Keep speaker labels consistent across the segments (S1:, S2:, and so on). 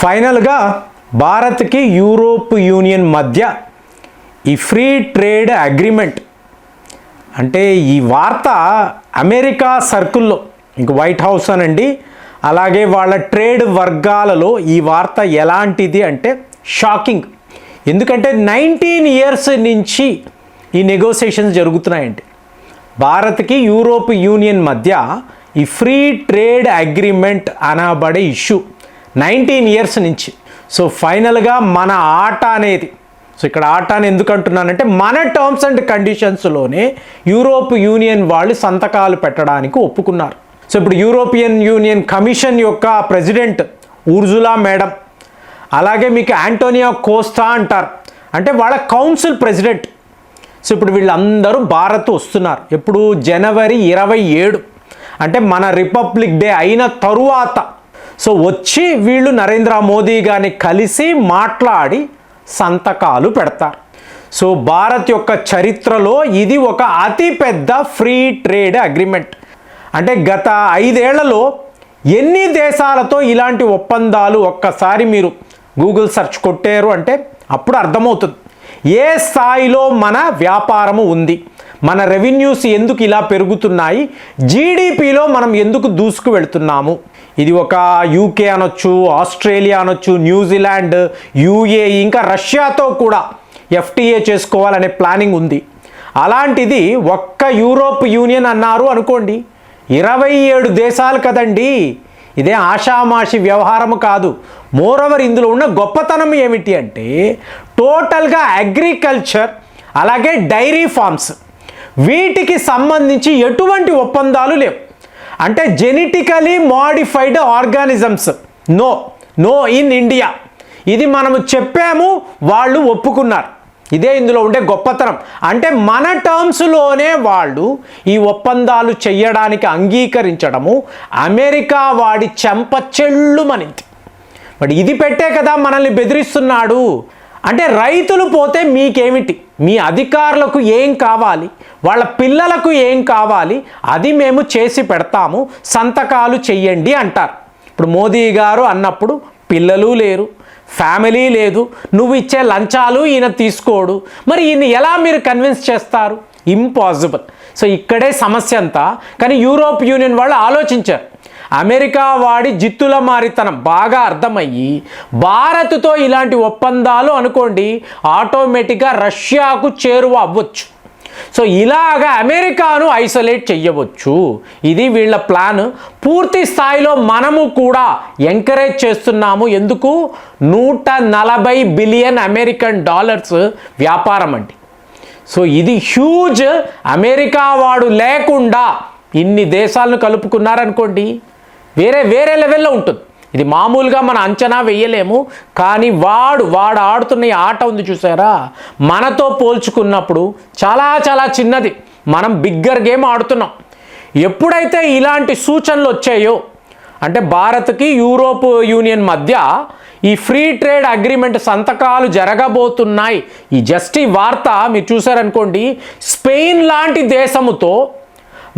S1: ఫైనల్గా భారత్కి Europe union మధ్య ఈ ఫ్రీ ట్రేడ్ అగ్రిమెంట్ అంటే ఈ వార్త అమెరికా సర్కిల్లో ఇంక వైట్ హౌస్ అనండి అలాగే వాళ్ళ ట్రేడ్ వర్గాలలో ఈ వార్త ఎలాంటిది అంటే షాకింగ్. ఎందుకంటే 19 ఇయర్స్ నుంచి ఈ నెగోసియేషన్స్ జరుగుతున్నాయండి. భారత్కి యూరోప్ యూనియన్ మధ్య ఈ ఫ్రీ ట్రేడ్ అగ్రిమెంట్ అనబడే ఇష్యూ 19 ఇయర్స్ నుంచి. సో ఫైనల్గా మన ఆట అనేది, సో ఇక్కడ ఆట అని ఎందుకు అంటున్నానంటే మన టర్మ్స్ అండ్ కండిషన్స్లోనే యూరోప్ యూనియన్ వాళ్ళు సంతకాలు పెట్టడానికి ఒప్పుకున్నారు. సో ఇప్పుడు యూరోపియన్ యూనియన్ కమిషన్ యొక్క ప్రెసిడెంట్ ఉర్జులా మేడం, అలాగే మీకు యాంటోనియో కోస్టా అంటారు, అంటే వాళ్ళ కౌన్సిల్ ప్రెసిడెంట్. సో ఇప్పుడు వీళ్ళందరూ భారత్ వస్తున్నారు. ఎప్పుడు జనవరి 27 అంటే మన రిపబ్లిక్ డే అయిన తరువాత. సో వచ్చి వీళ్ళు నరేంద్ర మోదీ గారిని కలిసి మాట్లాడి సంతకాలు పెడతారు. సో భారత్ యొక్క చరిత్రలో ఇది ఒక అతిపెద్ద ఫ్రీ ట్రేడ్ అగ్రిమెంట్. అంటే గత 5 ఏళ్లలో ఎన్ని దేశాలతో ఇలాంటి ఒప్పందాలు ఒక్కసారి మీరు గూగుల్ సెర్చ్ కొట్టారు అంటే అప్పుడు అర్థమవుతుంది ఏ స్థాయిలో మన వ్యాపారము ఉంది, మన రెవెన్యూస్ ఎందుకు ఇలా పెరుగుతున్నాయి, జీడిపిలో మనం ఎందుకు దూసుకు వెళుతున్నాము. ఇది ఒక యూకే అనొచ్చు, ఆస్ట్రేలియా అనొచ్చు, న్యూజిలాండ్, యూఏఈ, ఇంకా రష్యాతో కూడా ఎఫ్టీఏ చేసుకోవాలనే ప్లానింగ్ ఉంది. అలాంటిది ఒక్క యూరోప్ యూనియన్ అన్నారు అనుకోండి, 27 దేశాలు కదండి. ఇదే ఆషామాషి వ్యవహారము కాదు. మోరోవర్ ఇందులో ఉన్న గొప్పతనం ఏమిటి అంటే టోటల్గా అగ్రికల్చర్ అలాగే డైరీ ఫార్మ్స్ వీటికి సంబంధించి ఎటువంటి ఒప్పందాలు లేవు. అంటే genetically modified organisms no in India. ఇది మనము చెప్పాము, వాళ్ళు ఒప్పుకున్నారు. ఇదే ఇందులో ఉండే గొప్పతనం. అంటే మన టర్మ్స్లోనే వాళ్ళు ఈ ఒప్పందాలు చేయడానికి అంగీకరించడము అమెరికా వాడి చెంపచెళ్ళుమనింది. బట్ ఇది పెట్టే కదా మనల్ని బెదిరిస్తున్నాడు. అంటే రైతులు పోతే మీకేమిటి, మీ అధికారులకు ఏం కావాలి, వాళ్ళ పిల్లలకు ఏం కావాలి, అది మేము చేసి పెడతాము, సంతకాలు చెయ్యండి అంటారు. ఇప్పుడు మోదీ గారు అన్నప్పుడు పిల్లలు లేరు, ఫ్యామిలీ లేదు, నువ్వు ఇచ్చే లంచాలు ఈయన తీసుకోడు, మరి ఈయన ఎలా మీరు కన్విన్స్ చేస్తారు? ఇంపాసిబుల్. సో ఇక్కడే సమస్య అంతా. కానీ యూరోప్ యూనియన్ వాళ్ళు ఆలోచించారు. అమెరికా వాడి జిత్తుల మారితనం బాగా అర్థమయ్యి భారత్తో ఇలాంటి ఒప్పందాలు అనుకోండి ఆటోమేటిక్గా రష్యాకు చేరువ అవ్వచ్చు. సో ఇలాగా అమెరికాను ఐసోలేట్ చెయ్యవచ్చు. ఇది వీళ్ళ ప్లాన్. పూర్తి స్థాయిలో మనము కూడా ఎంకరేజ్ చేస్తున్నాము. ఎందుకు? 140 బిలియన్ అమెరికన్ డాలర్స్ వ్యాపారం అండి. సో ఇది హ్యూజ్. అమెరికా వాడు లేకుండా ఇన్ని దేశాలను కలుపుకున్నారనుకోండి వేరే లెవెల్లో ఉంటుంది. ఇది మామూలుగా మన అంచనా వేయలేము. కానీ వాడు ఆడుతున్న ఈ ఆట ఉంది చూసారా, మనతో పోల్చుకున్నప్పుడు చాలా చాలా చిన్నది. మనం బిగ్గర్ గేమ్ ఆడుతున్నాం. ఎప్పుడైతే ఇలాంటి సూచనలు వచ్చాయో అంటే భారత్కి యూరోప్ యూనియన్ మధ్య ఈ ఫ్రీ ట్రేడ్ అగ్రిమెంట్ సంతకాలు జరగబోతున్నాయి, ఈ జస్ట్ ఈ వార్త మీరు చూసారనుకోండి, స్పెయిన్ లాంటి దేశముతో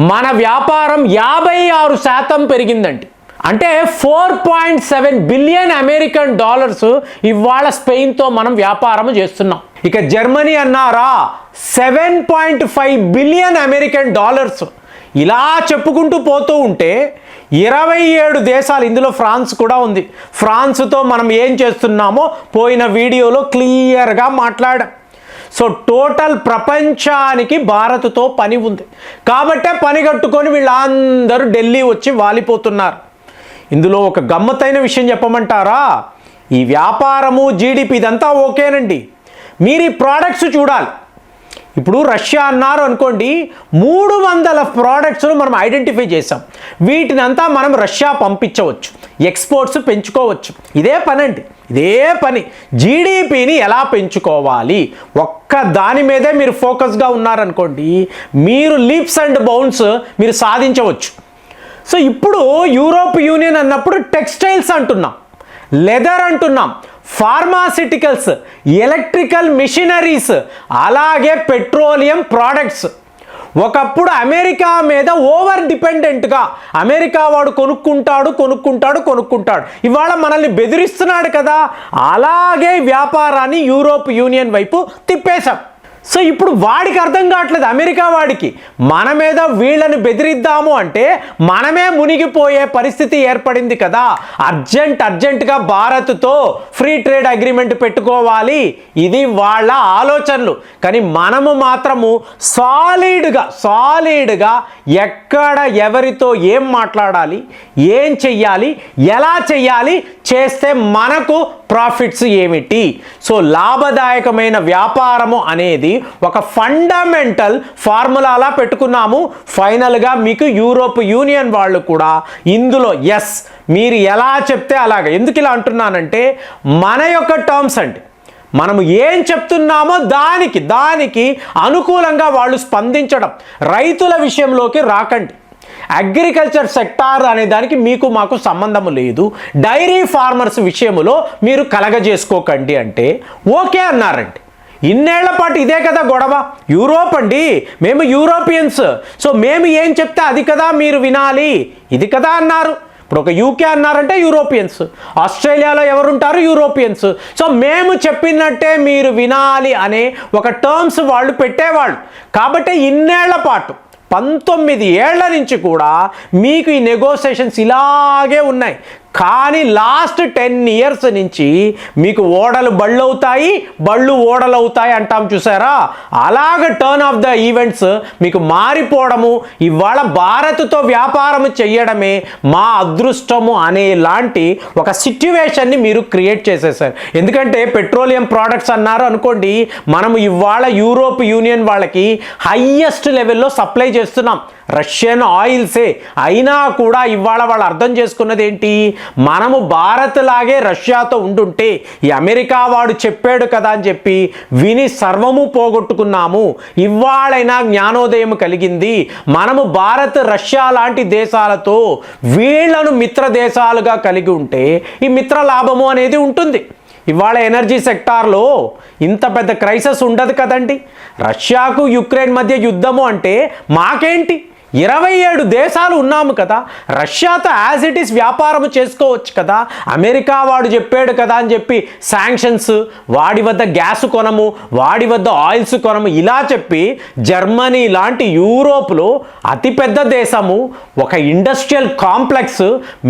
S1: మన వ్యాపారం 56% పెరిగిందండి. అంటే 4.7 బిలియన్ అమెరికన్ డాలర్స్ ఇవాళ స్పెయిన్తో మనం వ్యాపారం చేస్తున్నాం. ఇక జర్మనీ అన్నారా 7.5 బిలియన్ అమెరికన్ డాలర్స్. ఇలా చెప్పుకుంటూ పోతూ ఉంటే 27 దేశాలు, ఇందులో ఫ్రాన్స్ కూడా ఉంది. ఫ్రాన్స్తో మనం ఏం చేస్తున్నామో పోయిన వీడియోలో క్లియర్గా మాట్లాడాం. సో టోటల్ ప్రపంచానికి భారత్తో పని ఉంది కాబట్టే పని కట్టుకొని వీళ్ళందరూ ఢిల్లీ వచ్చి వాలిపోతున్నారు. ఇందులో ఒక గమ్మత్తైన విషయం చెప్పమంటారా? ఈ వ్యాపారము జీడిపి ఇదంతా ఓకేనండి, మీరు ఈ ప్రోడక్ట్స్ చూడాలి. ఇప్పుడు రష్యా అన్నారు అనుకోండి, 300 ప్రోడక్ట్స్ను మనం ఐడెంటిఫై చేసాం. వీటినంతా మనం రష్యా పంపించవచ్చు, ఎక్స్పోర్ట్స్ పెంచుకోవచ్చు. ఇదే పని అండి, ఇదే పని. జీడిపిని ఎలా పెంచుకోవాలి ఒక్క దాని మీదే మీరు ఫోకస్గా ఉన్నారనుకోండి, మీరు లీప్స్ అండ్ బౌండ్స్ మీరు సాధించవచ్చు. సో ఇప్పుడు యూరోప్ యూనియన్ అన్నప్పుడు టెక్స్టైల్స్ అంటున్నాం, లెదర్ అంటున్నాం, ఫార్మాసిటికల్స్, ఎలక్ట్రికల్ మిషనరీస్, అలాగే పెట్రోలియం ప్రోడక్ట్స్. ఒకప్పుడు అమెరికా మీద ఓవర్ డిపెండెంట్గా అమెరికా వాడు కొనుక్కుంటాడు. ఇవాళ మనల్ని బెదిరిస్తున్నాడు కదా, అలాగే వ్యాపారాన్ని యూరోప్ యూనియన్ వైపు తిప్పేశాం. సో ఇప్పుడు వాడికి అర్థం కావట్లేదు, అమెరికా వాడికి మన మీద వీళ్ళని బెదిరిద్దాము అంటే మనమే మునిగిపోయే పరిస్థితి ఏర్పడింది కదా. అర్జెంటుగా భారత్తో ఫ్రీ ట్రేడ్ అగ్రిమెంట్ పెట్టుకోవాలి, ఇది వాళ్ళ ఆలోచనలు. కానీ మనము మాత్రము సాలిడ్గా ఎక్కడ ఎవరితో ఏం మాట్లాడాలి, ఏం చెయ్యాలి, ఎలా చెయ్యాలి, చేస్తే మనకు ప్రాఫిట్స్ ఏమిటి. సో లాభదాయకమైన వ్యాపారము అనేది ఒక ఫండమెంటల్ ఫార్ములాలా పెట్టుకున్నాము. ఫైనల్గా మీకు యూరోప్ యూనియన్ వాళ్ళు కూడా ఇందులో ఎస్ మీరు ఎలా చెప్తే అలాగే. ఎందుకు ఇలా అంటున్నానంటే మన యొక్క టర్మ్స్ అండి, మనము ఏం చెప్తున్నామో దానికి అనుకూలంగా వాళ్ళు స్పందించడం. రైతుల విషయంలోకి రాకండి, అగ్రికల్చర్ సెక్టార్ అనే దానికి మీకు మాకు సంబంధము లేదు, డైరీ ఫార్మర్స్ విషయంలో మీరు కలగజేసుకోకండి అంటే ఓకే అన్నారండి. ఇన్నేళ్ల పాటు ఇదే కదా గొడవ. యూరోప్ అండి, మేము యూరోపియన్స్, సో మేము ఏం చెప్తే అది కదా మీరు వినాలి, ఇది కదా అన్నారు. ఇప్పుడు ఒక యూకే అన్నారంటే యూరోపియన్స్, ఆస్ట్రేలియాలో ఎవరుంటారు యూరోపియన్స్. సో మేము చెప్పినట్టే మీరు వినాలి అనే ఒక టర్మ్స్ వాళ్ళు పెట్టేవాళ్ళు. కాబట్టి ఇన్నేళ్ల పాటు 19 ఏళ్ల నుంచి కూడా మీకు ఈ నెగోసియేషన్స్ ఇలాగే ఉన్నాయి. కానీ లాస్ట్ 10 years నుంచి మీకు ఓడలు బళ్ళు అవుతాయి, బళ్ళు ఓడలు అవుతాయి అంటాం చూసారా, అలాగ టర్న్ ఆఫ్ ద ఈవెంట్స్ మీకు మారిపోవడము, ఇవాళ భారత్తో వ్యాపారం చేయడమే మా అదృష్టము అనేలాంటి ఒక సిట్యువేషన్ని మీరు క్రియేట్ చేసేసారు. ఎందుకంటే పెట్రోలియం ప్రోడక్ట్స్ అన్నారు అనుకోండి, మనము ఇవాళ యూరోప్ యూనియన్ వాళ్ళకి హైయెస్ట్ లెవెల్లో సప్లై చేస్తున్నాం, రష్యన్ ఆయిల్సే. అయినా కూడా ఇవాళ వాళ్ళు అర్థం చేసుకున్నది ఏంటి, మనము భారత్ లాగే రష్యాతో ఉండుంటే ఈ అమెరికా వాడు చెప్పాడు కదా అని చెప్పి విని సర్వము పోగొట్టుకున్నాము. ఇవాళైనా జ్ఞానోదయం కలిగింది. మనము భారత్ రష్యా లాంటి దేశాలతో వీళ్లను మిత్ర దేశాలుగా కలిగి ఉంటే ఈ మిత్ర లాభము అనేది ఉంటుంది. ఇవాళ ఎనర్జీ సెక్టార్లో ఇంత పెద్ద క్రైసిస్ ఉండదు కదండి. రష్యాకు యుక్రెయిన్ మధ్య యుద్ధము అంటే మాకేంటి, 27 దేశాలు ఉన్నాము కదా, రష్యాతో యాజ్ ఇట్ ఈస్ వ్యాపారం చేసుకోవచ్చు కదా. అమెరికా వాడు చెప్పాడు కదా అని చెప్పి శాంక్షన్స్, వాడి వద్ద గ్యాస్ కొనము, వాడి వద్ద ఆయిల్స్ కొనము ఇలా చెప్పి జర్మనీ లాంటి యూరోప్లో అతిపెద్ద దేశము, ఒక ఇండస్ట్రియల్ కాంప్లెక్స్,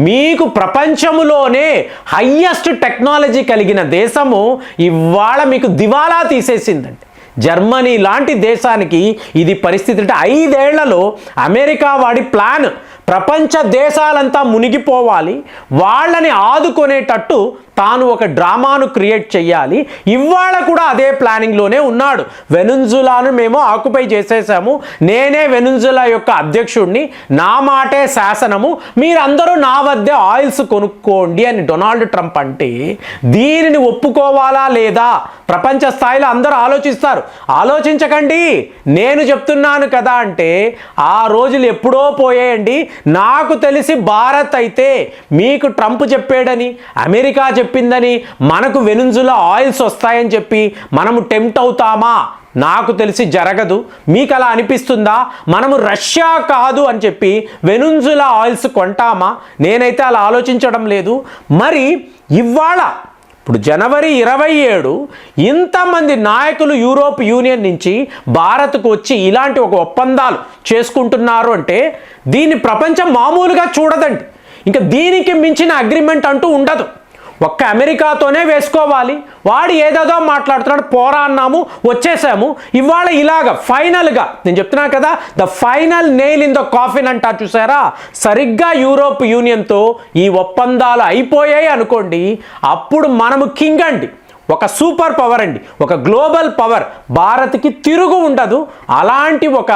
S1: మీకు ప్రపంచంలోనే హయ్యెస్ట్ టెక్నాలజీ కలిగిన దేశము ఇవాళ మీకు దివాలా తీసేసిందండి. జర్మనీ లాంటి దేశానికి ఇది పరిస్థితి. అంటే 5 ఏళ్లలో అమెరికా వాడి ప్లాన్ ప్రపంచ దేశాలంతా మునిగిపోవాలి, వాళ్ళని ఆదుకునేటట్టు తాను ఒక డ్రామాను క్రియేట్ చేయాలి. ఇవాళ కూడా అదే ప్లానింగ్లోనే ఉన్నాడు. వెనుజులాను మేము ఆక్యుపై చేసేసాము, నేనే వెనుజులా యొక్క అధ్యక్షుడిని, నా మాటే శాసనము, మీరందరూ నా వద్దే ఆయిల్స్ కొనుక్కోండి అని డొనాల్డ్ ట్రంప్ అంటే దీనిని ఒప్పుకోవాలా లేదా ప్రపంచ స్థాయిలో అందరూ ఆలోచిస్తారు. ఆలోచించకండి, నేను చెప్తున్నాను కదా అంటే ఆ రోజులు ఎప్పుడో పోయేయండి. నాకు తెలిసి భారత్ అయితే మీకు ట్రంప్ చెప్పాడని, అమెరికా చెప్పిందని, మనకు వెనుజులా ఆయిల్స్ వస్తాయని చెప్పి మనము టెంప్ట్ అవుతామా? నాకు తెలిసి జరగదు. మీకు అలా అనిపిస్తుందా? మనము రష్యా కాదు అని చెప్పి వెనుజులా ఆయిల్స్ కొంటామా? నేనైతే అలా ఆలోచించడం లేదు. మరి ఇవాళ ఇప్పుడు జనవరి 27 ఇంతమంది నాయకులు యూరోప్ యూనియన్ నుంచి భారత్కు వచ్చి ఇలాంటి ఒక ఒప్పందాలు చేసుకుంటున్నారు అంటే దీన్ని ప్రపంచం మామూలుగా చూడదండి. ఇంకా దీనికి మించిన అగ్రిమెంట్ అంటూ ఉండదు. ఒక్క అమెరికాతోనే వేసుకోవాలి. వాడు ఏదేదో మాట్లాడుతున్నాడు, పోరా అన్నాము, వచ్చేసాము. ఇవాళ ఇలాగ ఫైనల్గా నేను చెప్తున్నా కదా, the final nail in the coffin అంటారు చూసారా, సరిగ్గా యూరోప్ యూనియన్తో ఈ ఒప్పందాలు అయిపోయాయి అనుకోండి, అప్పుడు మనము కింగ్ అండి, ఒక సూపర్ పవర్ అండి, ఒక గ్లోబల్ పవర్. భారత్కి తిరుగు ఉండదు. అలాంటి ఒక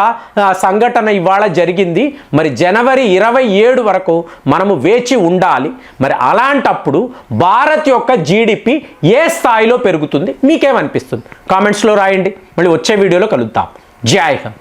S1: సంఘటన ఇవాళ జరిగింది. మరి జనవరి 27 వరకు మనము వేచి ఉండాలి. మరి అలాంటప్పుడు భారత్ యొక్క జీడిపి ఏ స్థాయిలో పెరుగుతుంది, మీకేమనిపిస్తుంది? కామెంట్స్లో రాయండి. మళ్ళీ వచ్చే వీడియోలో కలుద్దాం. జై హింద్.